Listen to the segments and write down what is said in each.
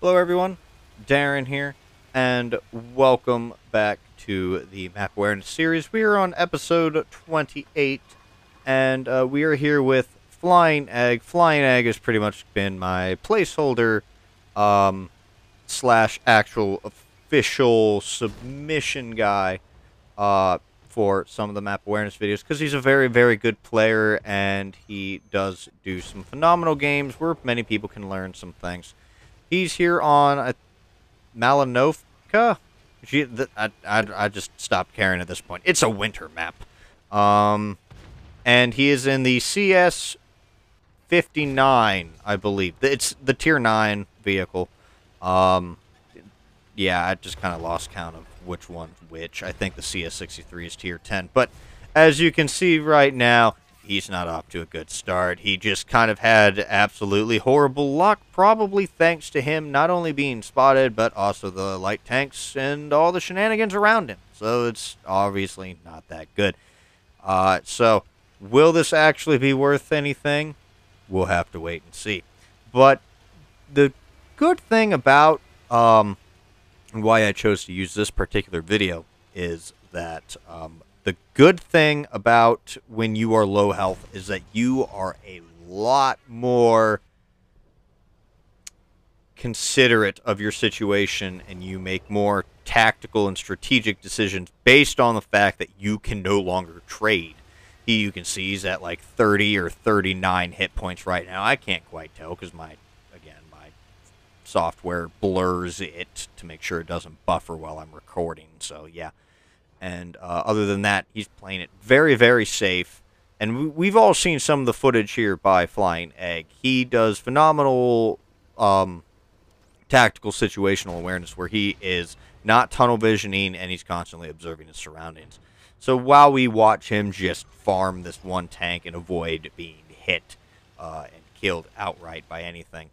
Hello everyone, Darren here, and welcome back to the Map Awareness series. We are on episode 28, and we are here with FlyinEgg. FlyinEgg has pretty much been my placeholder, slash actual official submission guy, for some of the Map Awareness videos, because he's a very, very good player, and he does do some phenomenal games where many people can learn some things. He's here on Malinovka. I just stopped caring at this point. It's a winter map. And he is in the CS 59, I believe. It's the tier 9 vehicle. Yeah, I just kind of lost count of which one's which. I think the CS 63 is tier 10. But as you can see right now, he's not off to a good start. He just kind of had absolutely horrible luck, probably thanks to him not only being spotted, but also the light tanks and all the shenanigans around him. So it's obviously not that good. So will this actually be worth anything? We'll have to wait and see. But the good thing about why I chose to use this particular video is that the good thing about when you are low health is that you are a lot more considerate of your situation, and you make more tactical and strategic decisions based on the fact that you can no longer trade. You can see he's at like 30 or 39 hit points right now. I can't quite tell because my software blurs it to make sure it doesn't buffer while I'm recording. So yeah. And other than that, he's playing it very, very safe. And we've all seen some of the footage here by FlyinEgg. He does phenomenal tactical situational awareness where he is not tunnel visioning and he's constantly observing his surroundings. So while we watch him just farm this one tank and avoid being hit and killed outright by anything,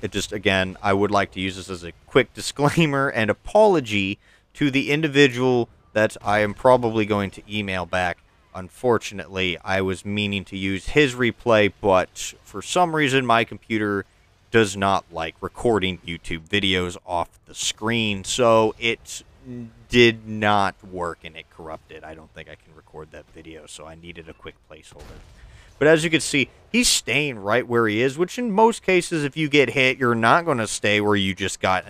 it just, again, I would like to use this as a quick disclaimer and apology to the individual that I am probably going to email back. Unfortunately, I was meaning to use his replay, but for some reason my computer does not like recording YouTube videos off the screen, so it did not work and it corrupted. I don't think I can record that video, so I needed a quick placeholder. But as you can see, he's staying right where he is, which in most cases, if you get hit, you're not going to stay where you just got,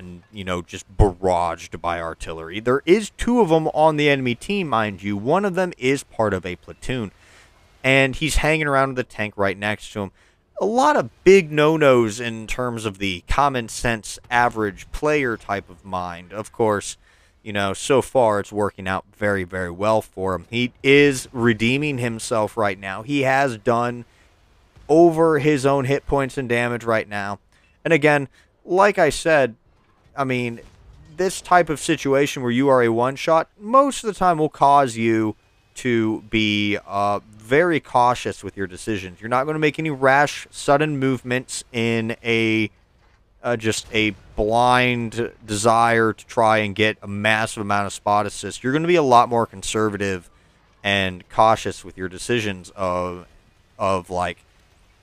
just barraged by artillery. There is two of them on the enemy team, mind you. One of them is part of a platoon, and he's hanging around with the tank right next to him. A lot of big no-nos in terms of the common sense average player type of mind. Of course, so far it's working out very, very well for him. He is redeeming himself right now. He has done over his own hit points and damage right now. And again, like I said, I mean, this type of situation where you are a one-shot, most of the time will cause you to be very cautious with your decisions. You're not going to make any rash, sudden movements in just a blind desire to try and get a massive amount of spot assist. You're going to be a lot more conservative and cautious with your decisions of like,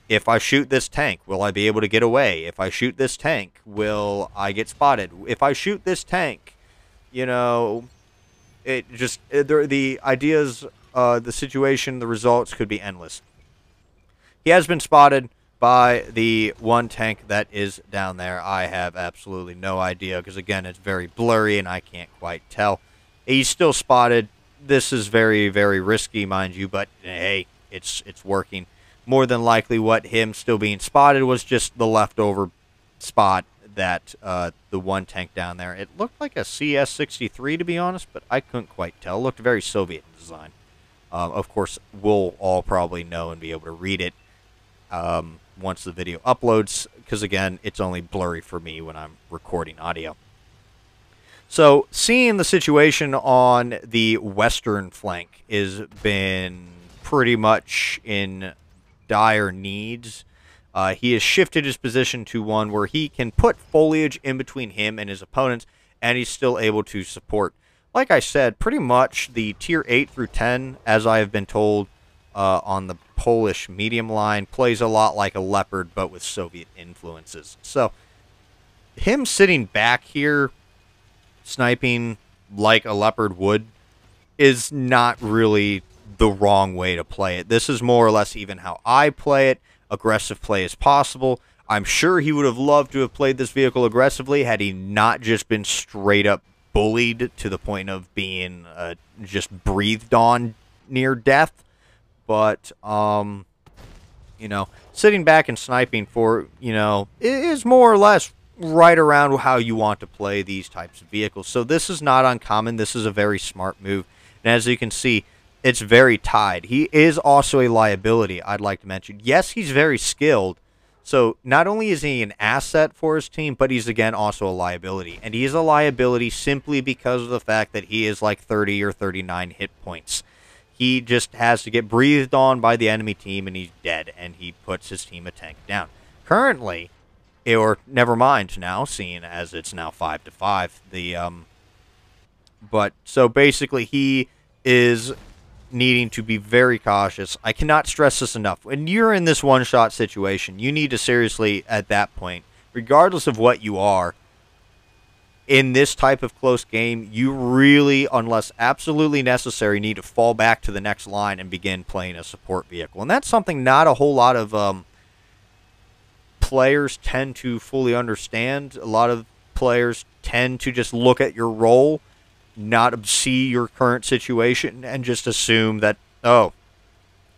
if I shoot this tank, will I be able to get away? If I shoot this tank, will I get spotted? If I shoot this tank, the ideas, the situation, the results could be endless. He has been spotted by the one tank that is down there. I have absolutely no idea because, again, it's very blurry and I can't quite tell. He's still spotted. This is very, very risky, mind you, but hey, it's working. More than likely what him still being spotted was just the leftover spot that the one tank down there. It looked like a CS-63, to be honest, but I couldn't quite tell. It looked very Soviet in design. Of course, we'll all probably know and be able to read it once the video uploads, because again, it's only blurry for me when I'm recording audio. So seeing the situation on the western flank has been pretty much in dire needs. He has shifted his position to one where he can put foliage in between him and his opponents, and he's still able to support, like I said, pretty much the tier 8 through 10, as I have been told, on the Polish medium line, plays a lot like a Leopard, but with Soviet influences. So him sitting back here, sniping like a leopard would, is not really the wrong way to play it. This is more or less even how I play it. Aggressive play is possible. I'm sure he would have loved to have played this vehicle aggressively had he not just been straight up bullied to the point of being just breathed on near death. But, you know, sitting back and sniping for, you know, is more or less right around how you want to play these types of vehicles. So this is not uncommon. This is a very smart move. And as you can see, it's very tied. He is also a liability, I'd like to mention. Yes, he's very skilled. So not only is he an asset for his team, but he's, again, also a liability. And he is a liability simply because of the fact that he is like 30 or 39 hit points. He just has to get breathed on by the enemy team, and he's dead, and he puts his team a tank down. Currently, or never mind now, seeing as it's now 5-5, but so basically he is needing to be very cautious. I cannot stress this enough. When you're in this one-shot situation, you need to seriously, at that point, regardless of what you are, in this type of close game, you really, unless absolutely necessary, need to fall back to the next line and begin playing a support vehicle. And that's something not a whole lot of players tend to fully understand. A lot of players tend to just look at your role, not see your current situation, and just assume that, oh,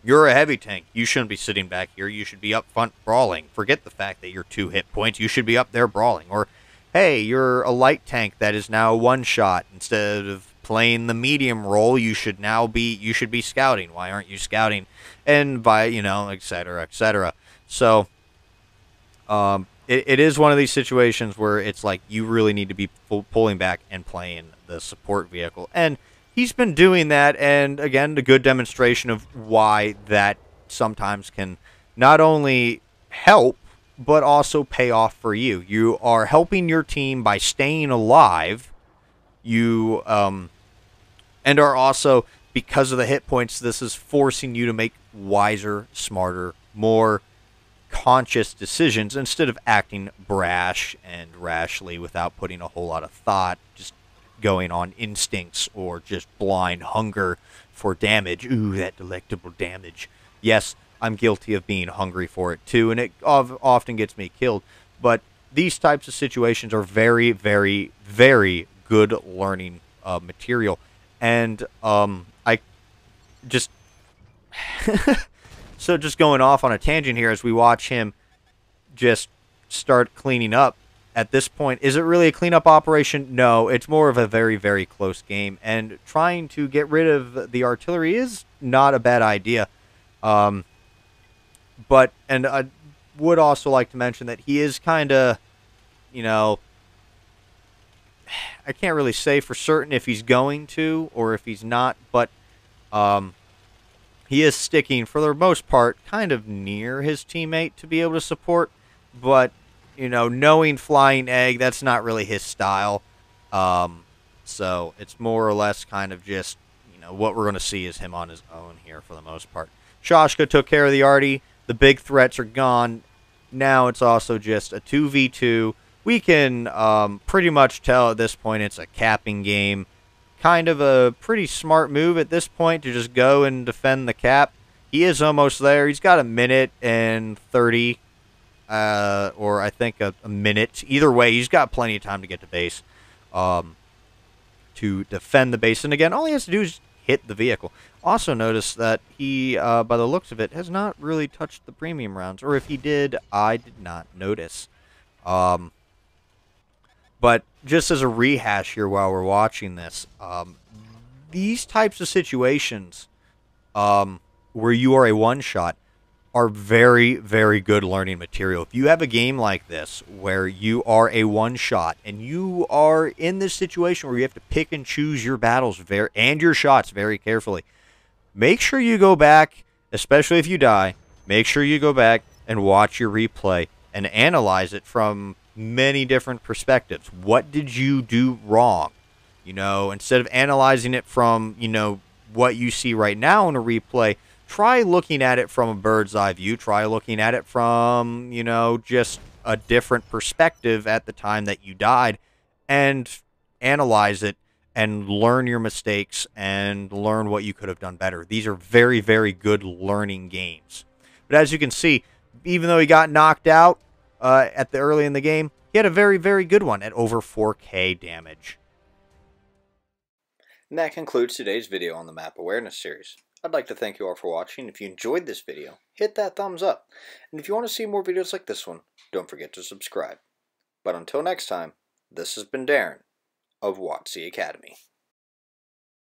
you're a heavy tank. You shouldn't be sitting back here. You should be up front brawling. Forget the fact that you're 2 hit points. You should be up there brawling. Or, hey, you're a light tank that is now one-shot. Instead of playing the medium role, you should be scouting. Why aren't you scouting? And by, you know, etc., etc. So, it is one of these situations where it's like you really need to be pulling back and playing the support vehicle. And he's been doing that, and again, a good demonstration of why that sometimes can not only help, but also pay off for you. You are helping your team by staying alive. You and are also, because of the hit points, this is forcing you to make wiser, smarter, more conscious decisions instead of acting brash and rashly without putting a whole lot of thought, just going on instincts or just blind hunger for damage. Ooh, that delectable damage. Yes, I'm guilty of being hungry for it too, and it often gets me killed. But these types of situations are very, very, very good learning material. And I just... So just going off on a tangent here as we watch him just start cleaning up. At this point, is it really a cleanup operation? No, it's more of a very, very close game. And trying to get rid of the artillery is not a bad idea. And I would also like to mention that he is kind of, you know, I can't really say for certain if he's going to or if he's not, but he is sticking, for the most part, kind of near his teammate to be able to support. But, you know, knowing FlyinEgg, that's not really his style. So it's more or less kind of just, you know, what we're going to see is him on his own here for the most part. Shoshka took care of the arty. The big threats are gone. Now it's also just a 2v2. We can pretty much tell at this point it's a capping game. Kind of a pretty smart move at this point to just go and defend the cap. He is almost there. He's got a minute and 30, or I think a minute. Either way, he's got plenty of time to get to base to defend the base. And again, all he has to do is hit the vehicle. Also notice that he, by the looks of it, has not really touched the premium rounds. Or if he did, I did not notice. But just as a rehash here while we're watching this, these types of situations where you are a one-shot are very, very good learning material. If you have a game like this where you are a one-shot and you are in this situation where you have to pick and choose your battles and your shots very carefully, make sure you go back, especially if you die, make sure you go back and watch your replay and analyze it from many different perspectives. What did you do wrong? You know, instead of analyzing it from, you know, what you see right now in a replay, try looking at it from a bird's eye view. Try looking at it from, you know, just a different perspective at the time that you died and analyze it and learn your mistakes and learn what you could have done better. These are very, very good learning games. But as you can see, even though he got knocked out at the early in the game, he had a very, very good one at over 4K damage. And that concludes today's video on the Map Awareness series. I'd like to thank you all for watching. If you enjoyed this video, hit that thumbs up. And if you want to see more videos like this one, don't forget to subscribe. But until next time, this has been Darren of WoTC Academy.